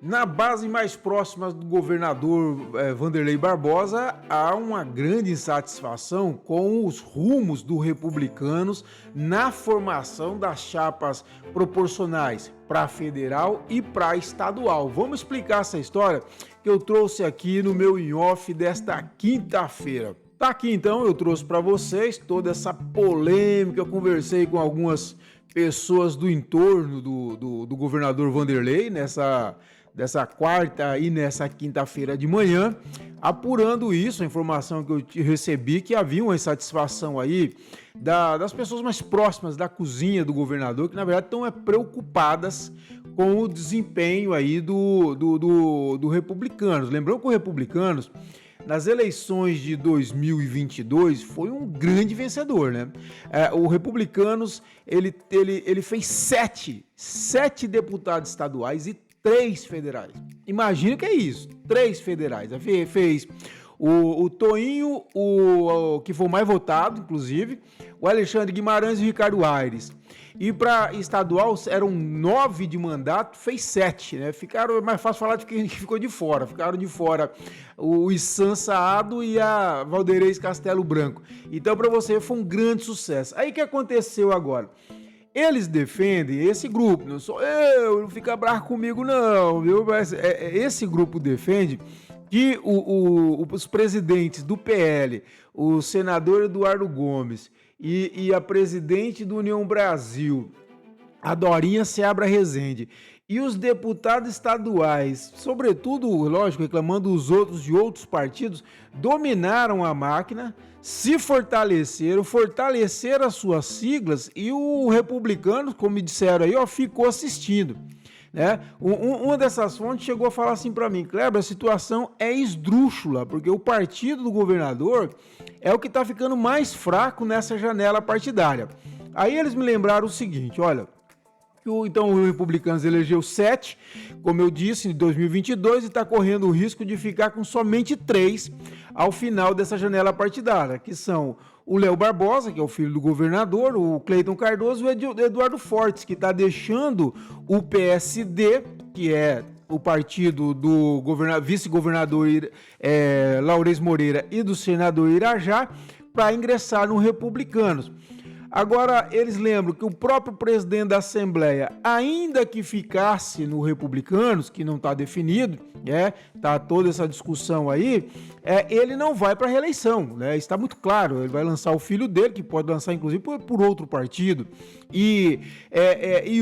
Na base mais próxima do governador Wanderlei Barbosa, há uma grande insatisfação com os rumos dos republicanos na formação das chapas proporcionais para federal e para estadual. Vamos explicar essa história que eu trouxe aqui no meu in-off desta quinta-feira. Tá aqui então, eu trouxe para vocês toda essa polêmica, eu conversei com algumas pessoas do entorno do governador Wanderlei dessa quarta e nessa quinta-feira de manhã, apurando isso, a informação que eu recebi, que havia uma insatisfação aí das pessoas mais próximas da cozinha do governador, que na verdade estão preocupadas com o desempenho aí do Republicanos. Lembrando que o Republicanos, nas eleições de 2022, foi um grande vencedor, né? O Republicanos, ele fez sete deputados estaduais e 3 federais. Imagina o que é isso, 3 federais. Fez o Toinho, que foi o mais votado, inclusive, o Alexandre Guimarães e o Ricardo Aires. E para estadual eram 9 de mandato, fez 7, né? É mais fácil falar de quem ficou de fora. Ficaram de fora o Issan Saado e a Valderez Castelo Branco. Então, para você, foi um grande sucesso. Aí o que aconteceu agora? Eles defendem, esse grupo, não sou eu, não fica bravo comigo não, viu? Mas esse grupo defende que os presidentes do PL, o senador Eduardo Gomes e a presidente do União Brasil, a Dorinha Seabra Rezende, e os deputados estaduais, sobretudo, lógico, reclamando os outros de outros partidos, dominaram a máquina, se fortaleceram as suas siglas e o republicano, como me disseram aí, ficou assistindo. Né? Uma dessas fontes chegou a falar assim para mim: Kleber, a situação é esdrúxula, porque o partido do governador é o que está ficando mais fraco nessa janela partidária. Aí eles me lembraram o seguinte, olha, então o Republicanos elegeu 7, como eu disse, em 2022, e está correndo o risco de ficar com somente 3 ao final dessa janela partidária, que são o Léo Barbosa, que é o filho do governador, o Cleiton Cardoso e o Eduardo Fortes, que está deixando o PSD, que é o partido do vice-governador Laurez Moreira e do senador Irajá, para ingressar no Republicanos. Agora, eles lembram que o próprio presidente da Assembleia, ainda que ficasse no Republicanos, que não está definido, tá toda essa discussão aí, ele não vai para a reeleição, né? Está muito claro, ele vai lançar o filho dele, que pode lançar inclusive por outro partido, e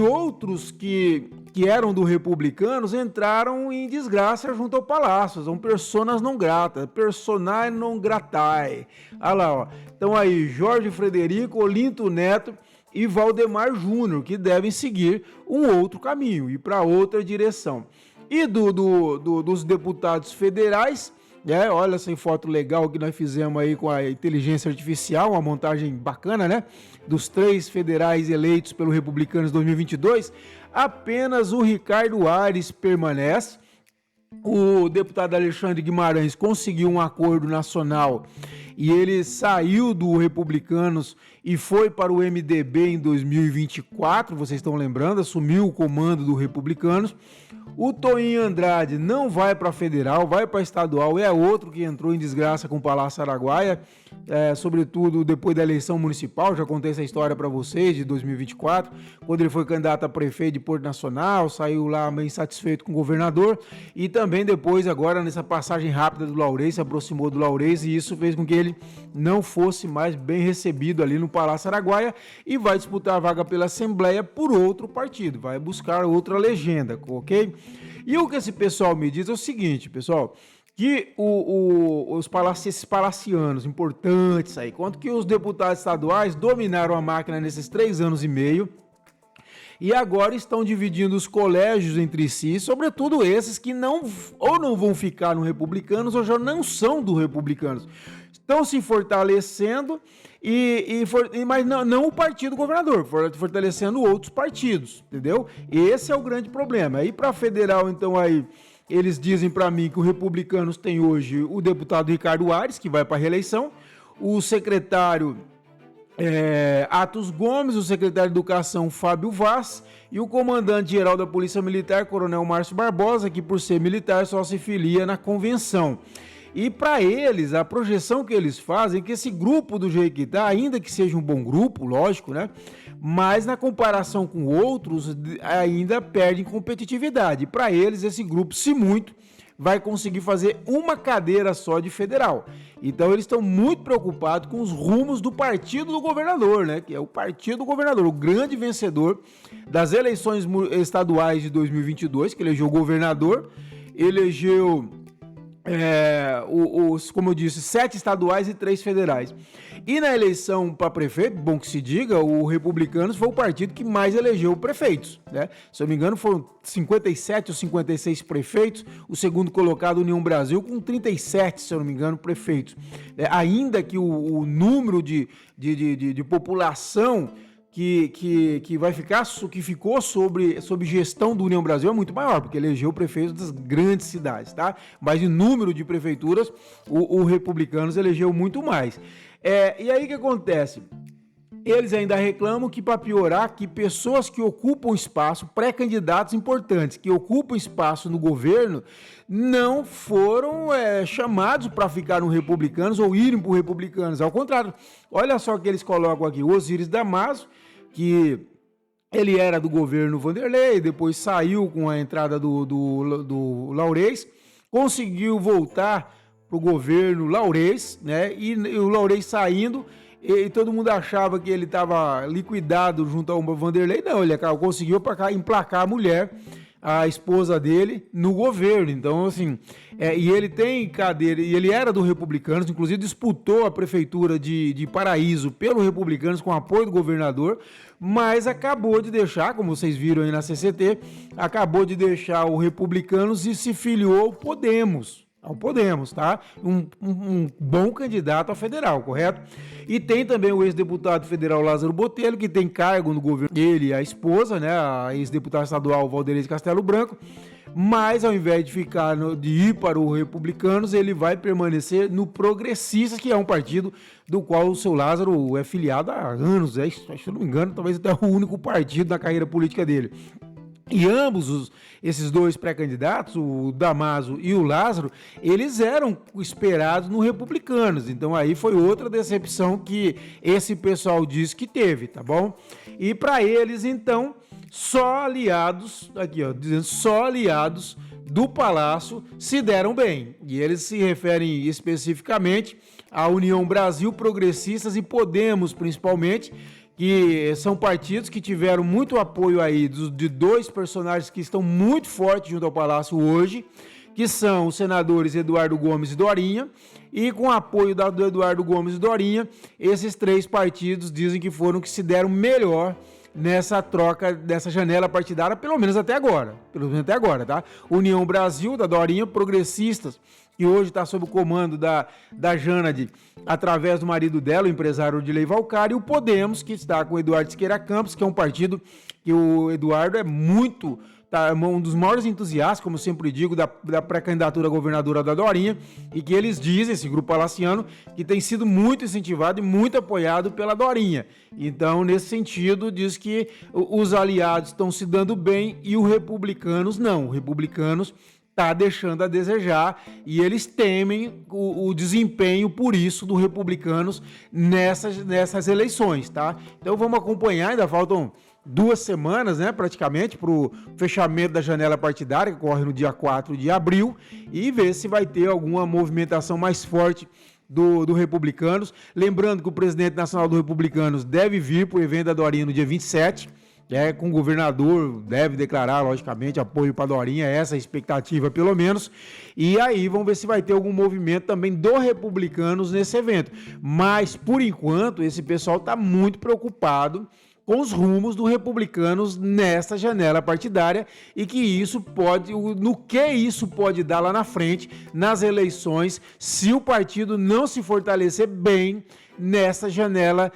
outros que eram do Republicanos entraram em desgraça junto ao Palácio, são personas não gratas, personae non gratae. Olha lá, ó. Então aí, Jorge Frederico, Olinto Neto e Valdemar Júnior, que devem seguir um outro caminho, ir para outra direção. E dos deputados federais, olha essa foto legal que nós fizemos aí com a inteligência artificial, uma montagem bacana, né? Dos 3 federais eleitos pelo Republicanos 2022, apenas o Ricardo Aires permanece. O deputado Alexandre Guimarães conseguiu um acordo nacional e ele saiu do Republicanos e foi para o MDB em 2024, vocês estão lembrando, assumiu o comando do Republicanos. O Toinho Andrade não vai para federal, vai para estadual, é outro que entrou em desgraça com o Palácio Araguaia, sobretudo depois da eleição municipal. Já contei essa história para vocês, de 2024, quando ele foi candidato a prefeito de Porto Nacional, saiu lá meio insatisfeito com o governador, e também depois, agora nessa passagem rápida do Laurez, se aproximou do Laurez, e isso fez com que ele não fosse mais bem recebido ali no Palácio Araguaia, e vai disputar a vaga pela Assembleia por outro partido, vai buscar outra legenda, ok? E o que esse pessoal me diz é o seguinte, pessoal, que esses palacianos importantes aí, quanto que os deputados estaduais dominaram a máquina nesses 3 anos e meio, e agora estão dividindo os colégios entre si, sobretudo esses que não vão ficar no Republicanos ou já não são do Republicanos. Estão se fortalecendo, mas não o partido governador, fortalecendo outros partidos, entendeu? Esse é o grande problema. Aí para federal, então, aí eles dizem para mim que o Republicanos tem hoje o deputado Ricardo Aires, que vai para a reeleição, o secretário Atos Gomes, o secretário de Educação Fábio Vaz e o comandante-geral da Polícia Militar, Coronel Márcio Barbosa, que por ser militar só se filia na convenção. E para eles, a projeção que eles fazem é que esse grupo do Jequitá, ainda que seja um bom grupo, lógico, né? Mas na comparação com outros, ainda perde em competitividade. Para eles, esse grupo, se muito, vai conseguir fazer uma cadeira só de federal. Então eles estão muito preocupados com os rumos do partido do governador, né? Que é o partido do governador, o grande vencedor das eleições estaduais de 2022, que elegeu o governador, elegeu, como eu disse, 7 estaduais e 3 federais. E na eleição para prefeito, bom que se diga, o Republicanos foi o partido que mais elegeu prefeitos, né? Se eu não me engano, foram 57 ou 56 prefeitos, o segundo colocado, União Brasil, com 37, se eu não me engano, prefeitos. Ainda que o número de população que vai ficar, que ficou sob gestão do União Brasil é muito maior, porque elegeu prefeitos das grandes cidades, tá? Mas em número de prefeituras, o Republicanos elegeu muito mais. E aí o que acontece? Eles ainda reclamam que, para piorar, que pessoas que ocupam espaço, pré-candidatos importantes, que ocupam espaço no governo, não foram chamados para ficar no Republicanos ou irem para o Republicanos. Ao contrário, olha só que eles colocam aqui, o Osíris Damaso, que ele era do governo Vanderlei, depois saiu com a entrada do Laurez, conseguiu voltar para o governo Laurez, né? E o Laurez saindo, e todo mundo achava que ele estava liquidado junto ao Vanderlei. Não, ele conseguiu emplacar a mulher, a esposa dele, no governo. Então, assim, e ele tem cadeira, e ele era do Republicanos, inclusive disputou a prefeitura de Paraíso pelo Republicanos com apoio do governador, mas acabou de deixar, como vocês viram aí na CCT, acabou de deixar o Republicanos e se filiou ao Podemos, tá? Um bom candidato a federal, correto? E tem também o ex-deputado federal Lázaro Botelho, que tem cargo no governo dele e a esposa, né? A ex-deputada estadual Valderez Castelo Branco, mas ao invés de ir para o Republicanos, ele vai permanecer no Progressistas, que é um partido do qual o seu Lázaro é filiado há anos, se eu não me engano, talvez até o único partido da carreira política dele. E ambos esses dois pré-candidatos, o Damaso e o Lázaro, eles eram esperados no Republicanos. Então aí foi outra decepção que esse pessoal disse que teve, tá bom? E para eles, então, só aliados, aqui ó, dizendo só aliados do Palácio se deram bem. E eles se referem especificamente à União Brasil, Progressistas e Podemos, principalmente, que são partidos que tiveram muito apoio aí de dois personagens que estão muito fortes junto ao Palácio hoje, que são os senadores Eduardo Gomes e Dorinha, e com apoio do Eduardo Gomes e Dorinha, esses 3 partidos dizem que foram que se deram melhor nessa troca, dessa janela partidária, pelo menos até agora, tá? União Brasil, da Dorinha, Progressistas, que hoje está sob o comando da Janade, através do marido dela, o empresário Odilei Valcari, e o Podemos, que está com o Eduardo Siqueira Campos, que é um partido que o Eduardo é um dos maiores entusiastas, como eu sempre digo, da pré-candidatura à governadora da Dorinha, e que eles dizem, esse grupo palaciano, que tem sido muito incentivado e muito apoiado pela Dorinha. Então, nesse sentido, diz que os aliados estão se dando bem e os republicanos não. Os republicanos está deixando a desejar e eles temem o desempenho, por isso, do Republicanos nessas eleições, tá? Então vamos acompanhar, ainda faltam 2 semanas, né, praticamente, para o fechamento da janela partidária, que ocorre no dia 4 de abril, e ver se vai ter alguma movimentação mais forte do Republicanos. Lembrando que o presidente nacional do Republicanos deve vir para o evento da Dorinha no dia 27, com o governador, deve declarar, logicamente, apoio para a Dorinha, essa é a expectativa, pelo menos. E aí, vamos ver se vai ter algum movimento também do Republicanos nesse evento. Mas, por enquanto, esse pessoal está muito preocupado com os rumos do Republicanos nessa janela partidária e que isso pode dar lá na frente, nas eleições, se o partido não se fortalecer bem nessa janela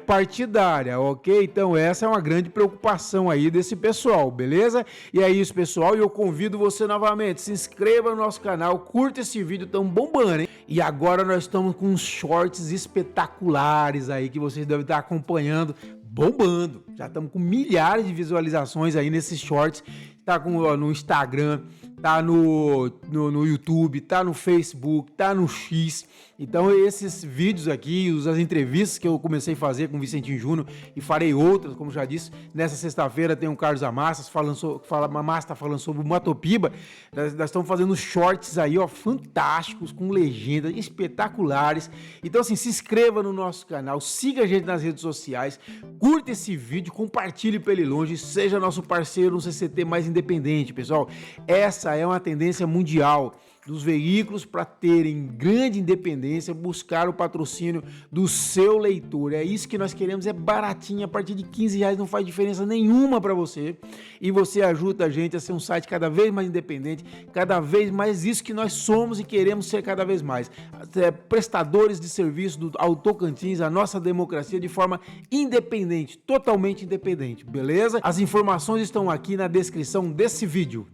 partidária, ok? Então essa é uma grande preocupação aí desse pessoal, beleza? E é isso, pessoal, e eu convido você novamente, se inscreva no nosso canal, curta esse vídeo tão bombando, hein? E agora nós estamos com uns shorts espetaculares aí que vocês devem estar acompanhando, bombando. Já estamos com milhares de visualizações aí nesses shorts. Tá no Instagram, tá no YouTube, tá no Facebook, tá no X. Então esses vídeos aqui, as entrevistas que eu comecei a fazer com o Vicentinho Júnior e farei outras, como já disse, nessa sexta-feira tem o Carlos Amassas falando sobre o Matopiba. Nós estamos fazendo shorts aí, ó, fantásticos, com legendas espetaculares. Então assim, se inscreva no nosso canal, siga a gente nas redes sociais, curta esse vídeo, compartilhe pra ele longe, seja nosso parceiro no CCT mais independente, pessoal. Essa é uma tendência mundial dos veículos para terem grande independência, buscar o patrocínio do seu leitor. É isso que nós queremos, é baratinho, a partir de R$15 não faz diferença nenhuma para você, e você ajuda a gente a ser um site cada vez mais independente, cada vez mais isso que nós somos e queremos ser cada vez mais. Prestadores de serviço do Tocantins, a nossa democracia de forma independente, totalmente independente, beleza? As informações estão aqui na descrição desse vídeo.